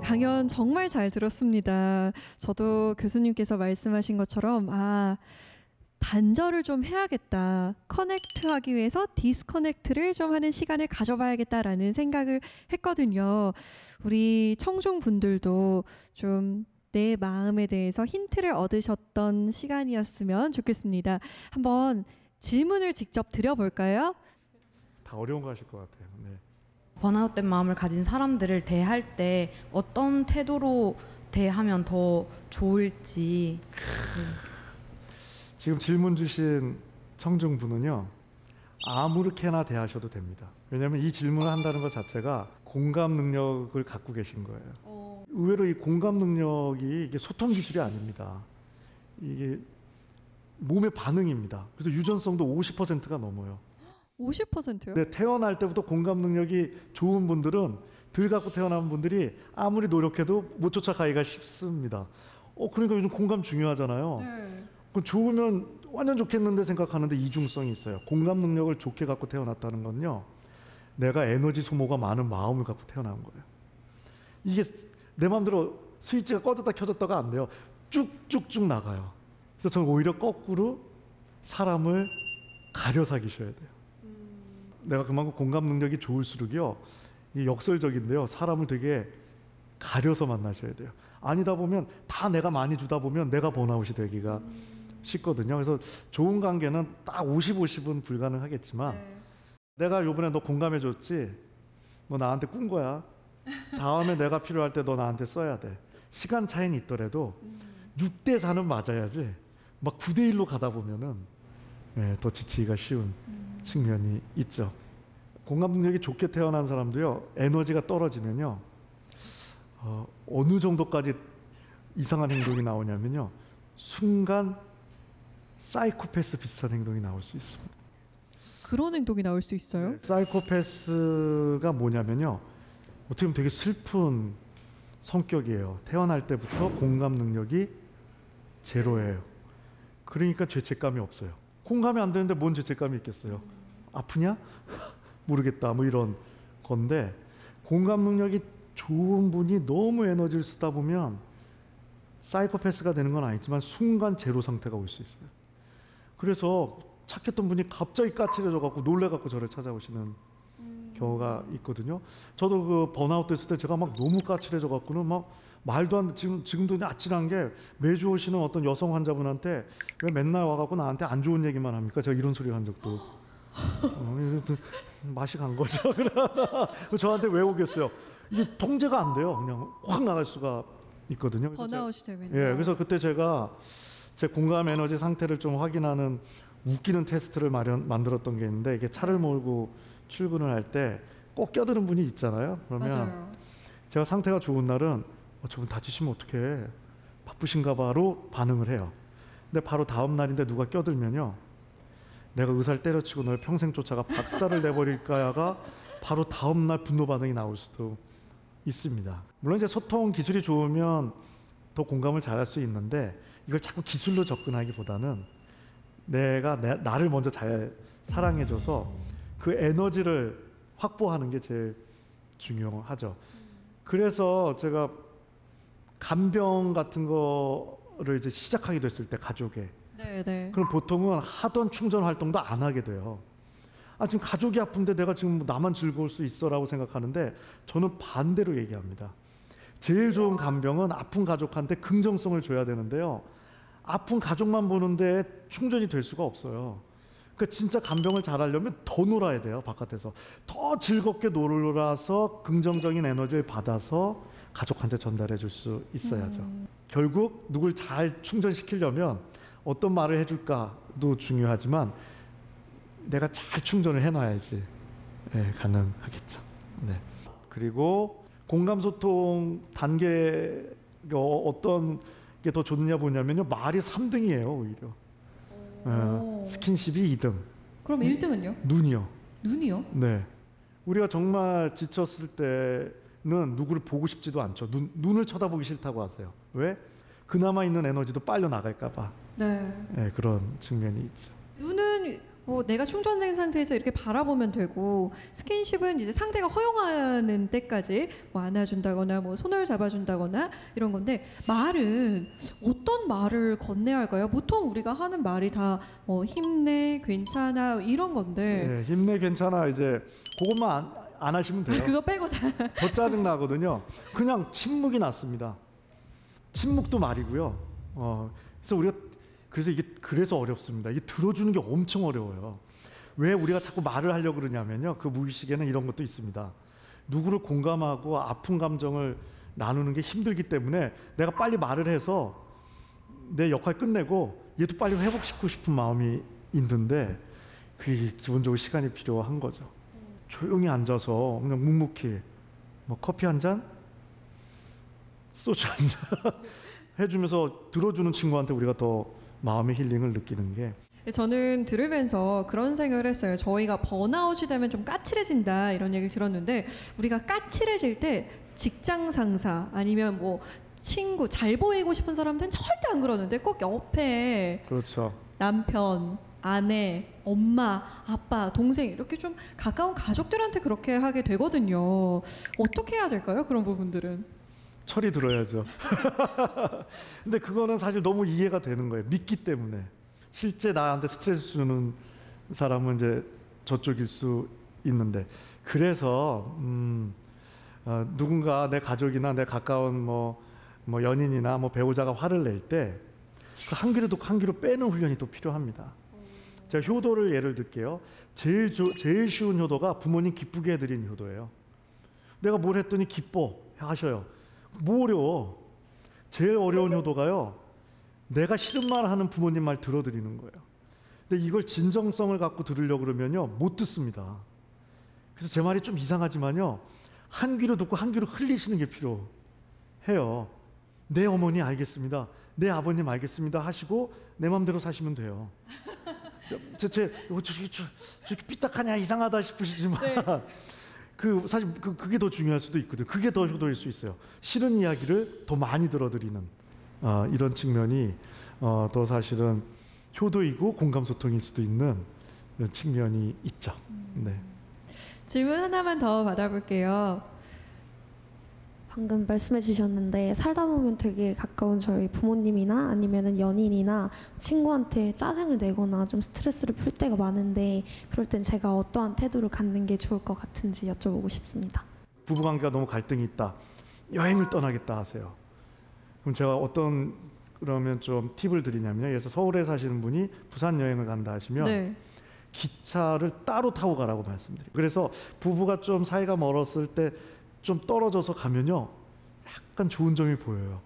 강연 정말 잘 들었습니다. 저도 교수님께서 말씀하신 것처럼 단절을 좀 해야겠다. 커넥트하기 위해서 디스커넥트를 좀 하는 시간을 가져봐야겠다라는 생각을 했거든요. 우리 청중분들도 좀 내 마음에 대해서 힌트를 얻으셨던 시간이었으면 좋겠습니다. 한번 질문을 직접 드려볼까요? 다 어려운 거 하실 것 같아요. 네. 번아웃된 마음을 가진 사람들을 대할 때 어떤 태도로 대하면 더 좋을지. 지금 질문 주신 청중분은요, 아무렇게나 대하셔도 됩니다. 왜냐하면 이 질문을 한다는 것 자체가 공감 능력을 갖고 계신 거예요. 의외로 이 공감 능력이 이게 소통 기술이 아닙니다. 이게 몸의 반응입니다. 그래서 유전성도 50%가 넘어요. 50%요? 네, 태어날 때부터 공감 능력이 좋은 분들은 덜 갖고 태어난 분들이 아무리 노력해도 못 쫓아가기가 쉽습니다. 그러니까 요즘 공감 중요하잖아요. 네. 그럼 좋으면 완전 좋겠는데 생각하는데 이중성이 있어요. 공감 능력을 좋게 갖고 태어났다는 건요, 내가 에너지 소모가 많은 마음을 갖고 태어난 거예요. 이게 내 마음대로 스위치가 꺼졌다 켜졌다가 안 돼요. 쭉쭉쭉 나가요. 그래서 저는 오히려 거꾸로 사람을 가려 사귀셔야 돼요. 내가 그만큼 공감 능력이 좋을수록요, 이게 역설적인데요, 사람을 되게 가려서 만나셔야 돼요. 아니다 보면 다 내가 많이 주다 보면 내가 번아웃이 되기가 쉽거든요. 그래서 좋은 관계는 딱 50-50은 불가능하겠지만, 네. 내가 요번에 너 공감해 줬지? 너 나한테 꾼 거야. 다음에 내가 필요할 때 너 나한테 써야 돼. 시간 차이는 있더라도 6대4는 맞아야지 막 9대1로 가다 보면은 더 지치기가 쉬운 측면이 있죠. 공감 능력이 좋게 태어난 사람도요, 에너지가 떨어지면요, 어느 정도까지 이상한 행동이 나오냐면요, 순간 사이코패스 비슷한 행동이 나올 수 있습니다. 그런 행동이 나올 수 있어요? 사이코패스가 뭐냐면요, 어떻게 보면 되게 슬픈 성격이에요. 태어날 때부터 공감 능력이 제로예요. 그러니까 죄책감이 없어요. 공감이 안 되는데 뭔 죄책감이 있겠어요? 아프냐? 모르겠다, 뭐 이런 건데, 공감 능력이 좋은 분이 너무 에너지를 쓰다 보면 사이코패스가 되는 건 아니지만 순간 제로 상태가 올 수 있어요. 그래서 착했던 분이 갑자기 까칠해져 갖고 놀래 갖고 저를 찾아오시는 경우가 있거든요. 저도 그 번아웃 됐을 때 제가 막 너무 까칠해져 갖고는 막 말도 안, 지금도 아찔한 게, 매주 오시는 어떤 여성 환자분한테 왜 맨날 와갖고 나한테 안 좋은 얘기만 합니까? 제가 이런 소리를 한 적도 맛이 간 거죠. 저한테 왜 오겠어요? 이게 통제가 안 돼요. 그냥 확 나갈 수가 있거든요. 번아웃이 되면요. 예, 그래서 그때 제가 제 공감 에너지 상태를 좀 확인하는 웃기는 테스트를 만들었던 게 있는데, 이게 차를 몰고 출근을 할 때 꼭 껴드는 분이 있잖아요. 그러면 맞아요. 제가 상태가 좋은 날은 저분 다치시면 어떡해, 바쁘신가 봐로 반응을 해요. 근데 바로 다음 날인데 누가 껴들면요, 내가 의사를 때려치고 널 평생 쫓아가 박살을 내버릴까야가 바로 다음 날 분노 반응이 나올 수도 있습니다. 물론 이제 소통 기술이 좋으면 더 공감을 잘할 수 있는데, 이걸 자꾸 기술로 접근하기보다는 내가 나를 먼저 잘 사랑해줘서 그 에너지를 확보하는 게 제일 중요하죠. 그래서 제가 간병 같은 거를 이제 시작하게 됐을 때, 가족에, 네. 그럼 보통은 하던 충전 활동도 안 하게 돼요. 지금 가족이 아픈데 내가 지금 나만 즐거울 수 있어라고 생각하는데, 저는 반대로 얘기합니다. 제일 좋은 간병은 아픈 가족한테 긍정성을 줘야 되는데요, 아픈 가족만 보는데 충전이 될 수가 없어요. 그러니까 진짜 간병을 잘하려면 더 놀아야 돼요. 바깥에서 더 즐겁게 놀아서 긍정적인 에너지를 받아서 가족한테 전달해 줄 수 있어야죠. 결국 누굴 잘 충전시키려면 어떤 말을 해줄까도 중요하지만 내가 잘 충전을 해놔야지 가능하겠죠. 네. 그리고 공감소통 단계가 어떤 게 더 좋느냐 보냐면요, 말이 3등이에요 오히려. 스킨십이 2등. 그럼 1등은요? 눈이요. 눈이요? 네. 우리가 정말 지쳤을 때는 누구를 보고 싶지도 않죠. 눈을 쳐다보기 싫다고 하세요. 왜? 그나마 있는 에너지도 빨려 나갈까 봐. 네. 그런 측면이 있죠. 눈은 뭐 내가 충전된 상태에서 이렇게 바라보면 되고, 스킨십은 이제 상대가 허용하는 때까지 뭐 안아준다거나 뭐 손을 잡아준다거나 이런 건데, 말은 어떤 말을 건네야 할까요? 보통 우리가 하는 말이 다 힘내, 괜찮아 이런 건데. 힘내, 괜찮아, 이제 그것만 안 하시면 돼요. 그거 빼고 다. 더 짜증 나거든요. 그냥 침묵이 낫습니다. 침묵도 말이고요. 그래서 우리가 그래서 어렵습니다. 이게 들어주는 게 엄청 어려워요. 왜 우리가 자꾸 말을 하려고 그러냐면요, 그 무의식에는 이런 것도 있습니다. 누구를 공감하고 아픈 감정을 나누는 게 힘들기 때문에 내가 빨리 말을 해서 내 역할 끝내고 얘도 빨리 회복시키고 싶은 마음이 있는데, 그게 기본적으로 시간이 필요한 거죠. 조용히 앉아서 그냥 묵묵히 뭐 커피 한 잔, 소주 한 잔 해주면서 들어주는 친구한테 우리가 더 마음의 힐링을 느끼는 게 저는 들으면서 그런 생각을 했어요. 저희가 번아웃이 되면 좀 까칠해진다 이런 얘기를 들었는데 우리가 까칠해질 때 직장 상사 아니면 뭐 친구 잘 보이고 싶은 사람들은 절대 안 그러는데 꼭 옆에 그렇죠. 남편, 아내, 엄마, 아빠, 동생 이렇게 좀 가까운 가족들한테 그렇게 하게 되거든요. 어떻게 해야 될까요? 그런 부분들은. 철이 들어야죠. 근데 그거는 사실 너무 이해가 되는 거예요. 믿기 때문에. 실제 나한테 스트레스 주는 사람은 이제 저쪽일 수 있는데 그래서 누군가 내 가족이나 내 가까운 뭐 연인이나 뭐 배우자가 화를 낼 때 그 한 귀로 듣고 한 귀로 빼는 훈련이 또 필요합니다. 제가 효도를 예를 들게요. 제일 쉬운 효도가 부모님 기쁘게 해드리는 효도예요. 내가 뭘 했더니 기뻐 하셔요. 뭐 어려워? 제일 어려운 효도가요. 내가 싫은 말 하는 부모님 말 들어드리는 거예요. 근데 이걸 진정성을 갖고 들으려고 그러면요 못 듣습니다. 그래서 제 말이 좀 이상하지만요 한 귀로 듣고 한 귀로 흘리시는 게 필요해요. 내 어머니 알겠습니다. 내 아버님 알겠습니다 하시고 내 맘대로 사시면 돼요. 저렇게 삐딱하냐 이상하다 싶으시지만 네. 사실 그게 더 중요할 수도 있거든요. 그게 더 효도일 수 있어요. 싫은 이야기를 더 많이 들어드리는 이런 측면이 더 사실은 효도이고 공감 소통일 수도 있는 측면이 있죠. 네. 질문 하나만 더 받아볼게요. 방금 말씀해 주셨는데 살다 보면 되게 가까운 저희 부모님이나 아니면은 연인이나 친구한테 짜증을 내거나 좀 스트레스를 풀 때가 많은데 그럴 땐 제가 어떠한 태도를 갖는 게 좋을 것 같은지 여쭤보고 싶습니다. 부부관계가 너무 갈등이 있다. 여행을 떠나겠다 하세요. 그럼 제가 그러면 좀 팁을 드리냐면요. 예를 들어서 서울에 사시는 분이 부산 여행을 간다 하시면 네. 기차를 따로 타고 가라고 말씀드려요. 그래서 부부가 좀 사이가 멀었을 때 좀 떨어져서 가면요 약간 좋은 점이 보여요.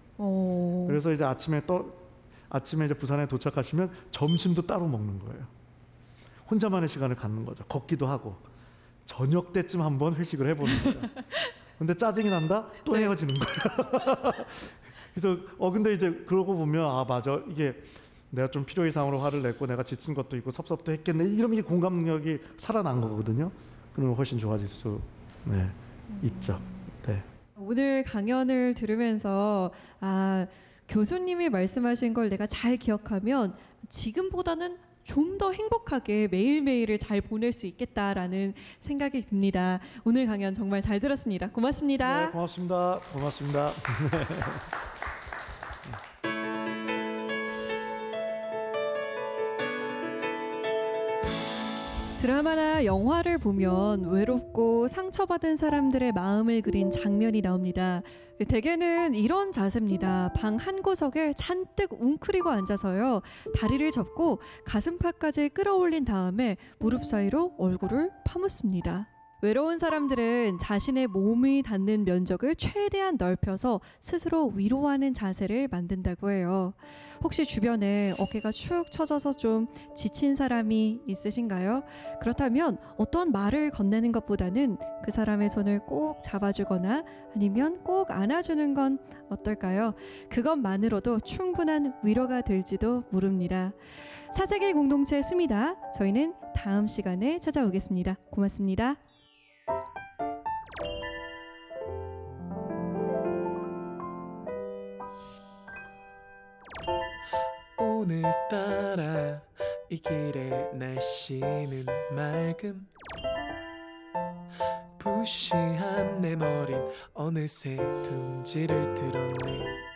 그래서 이제 아침에 이제 부산에 도착하시면 점심도 따로 먹는 거예요. 혼자만의 시간을 갖는 거죠. 걷기도 하고 저녁 때쯤 한번 회식을 해보는 거예요. 근데 짜증이 난다 또 헤어지는 거예요. 그래서 근데 이제 그러고 보면 맞아 이게 내가 좀 필요 이상으로 화를 냈고 내가 지친 것도 있고 섭섭도 했겠네 이러면 이 공감 능력이 살아난 거거든요. 그러면 훨씬 좋아질 수 있죠. 네. 오늘 강연을 들으면서 교수님이 말씀하신 걸 내가 잘 기억하면 지금보다는 좀 더 행복하게 매일매일을 잘 보낼 수 있겠다라는 생각이 듭니다. 오늘 강연 정말 잘 들었습니다. 고맙습니다. 네, 고맙습니다. 고맙습니다. 드라마나 영화를 보면 외롭고 상처받은 사람들의 마음을 그린 장면이 나옵니다. 대개는 이런 자세입니다. 방 한 구석에 잔뜩 웅크리고 앉아서요. 다리를 접고 가슴팍까지 끌어올린 다음에 무릎 사이로 얼굴을 파묻습니다. 외로운 사람들은 자신의 몸이 닿는 면적을 최대한 넓혀서 스스로 위로하는 자세를 만든다고 해요. 혹시 주변에 어깨가 축 처져서 좀 지친 사람이 있으신가요? 그렇다면 어떤 말을 건네는 것보다는 그 사람의 손을 꼭 잡아주거나 아니면 꼭 안아주는 건 어떨까요? 그것만으로도 충분한 위로가 될지도 모릅니다. 사색의 공동체 스미다. 저희는 다음 시간에 찾아오겠습니다. 고맙습니다. 오늘따라 이 길의 날씨는 맑음 부시시한 내 머린 어느새 둥지를 들었네